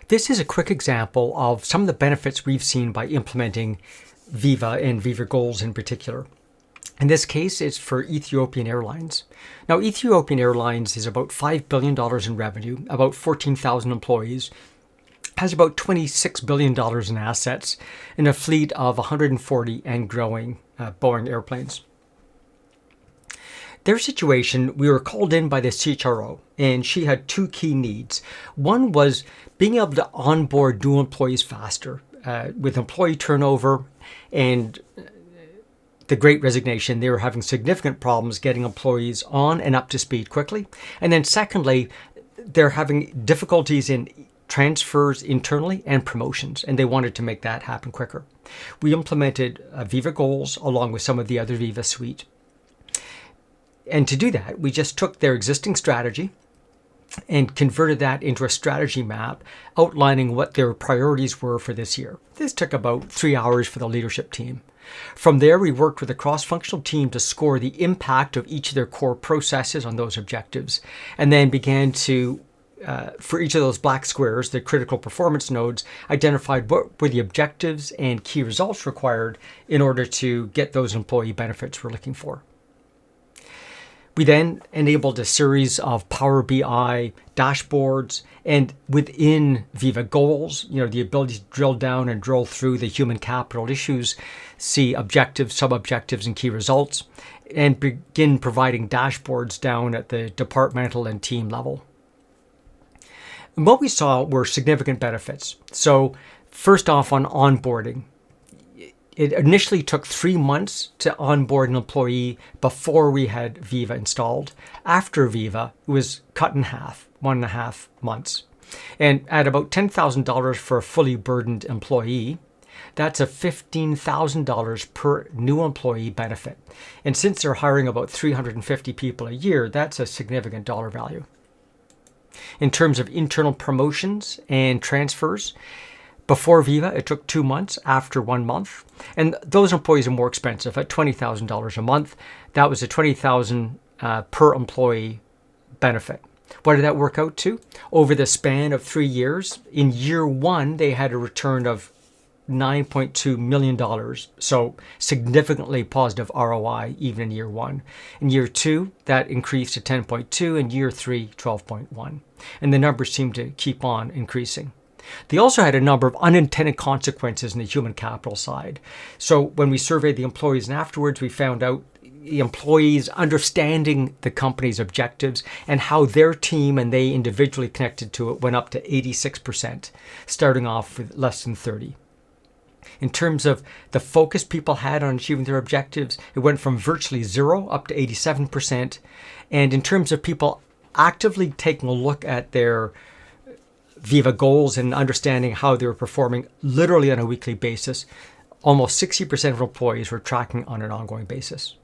This is a quick example of some of the benefits we've seen by implementing Viva and Viva Goals in particular. In this case, it's for Ethiopian Airlines. Now, Ethiopian Airlines is about $5 billion in revenue, about 14,000 employees, has about $26 billion in assets, and a fleet of 140 and growing Boeing airplanes. Their situation, we were called in by the CHRO, and she had two key needs. One was being able to onboard new employees faster. With employee turnover and the Great Resignation, they were having significant problems getting employees on and up to speed quickly. And then secondly, they're having difficulties in transfers internally and promotions, and they wanted to make that happen quicker. We implemented Viva Goals along with some of the other Viva suite. And to do that, we just took their existing strategy and converted that into a strategy map outlining what their priorities were for this year. This took about 3 hours for the leadership team. From there, we worked with a cross-functional team to score the impact of each of their core processes on those objectives, and then began to, for each of those black squares, the critical performance nodes, identified what were the objectives and key results required in order to get those employee benefits we're looking for. We then enabled a series of Power BI dashboards, and within Viva Goals, the ability to drill down and drill through the human capital issues, see objectives, sub-objectives, and key results, and begin providing dashboards down at the departmental and team level. And what we saw were significant benefits. So first off, on onboarding, it initially took 3 months to onboard an employee before we had Viva installed. After Viva, it was cut in half, 1.5 months. And at about $10,000 for a fully burdened employee, that's a $15,000 per new employee benefit. And since they're hiring about 350 people a year, that's a significant dollar value. In terms of internal promotions and transfers, before Viva, it took 2 months. After 1 month, and those employees are more expensive at $20,000 a month. That was a $20,000 per employee benefit. What did that work out to? Over the span of 3 years, in year one, they had a return of $9.2 million. So significantly positive ROI even in year one. In year two, that increased to 10.2. In year three, 12.1. And the numbers seem to keep on increasing. They also had a number of unintended consequences in the human capital side. So when we surveyed the employees and afterwards, we found out the employees understanding the company's objectives and how their team and they individually connected to it went up to 86%, starting off with less than 30. In terms of the focus people had on achieving their objectives, it went from virtually 0 up to 87%. And in terms of people actively taking a look at their Viva Goals and understanding how they were performing literally on a weekly basis, almost 60% of employees were tracking on an ongoing basis.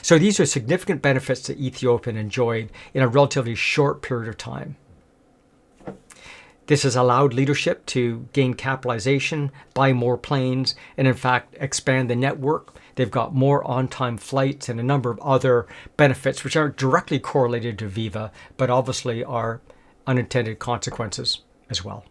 So these are significant benefits that Ethiopian enjoyed in a relatively short period of time. This has allowed leadership to gain capitalization, buy more planes, and in fact expand the network. They've got more on-time flights and a number of other benefits which aren't directly correlated to Viva, but obviously are unintended consequences as well.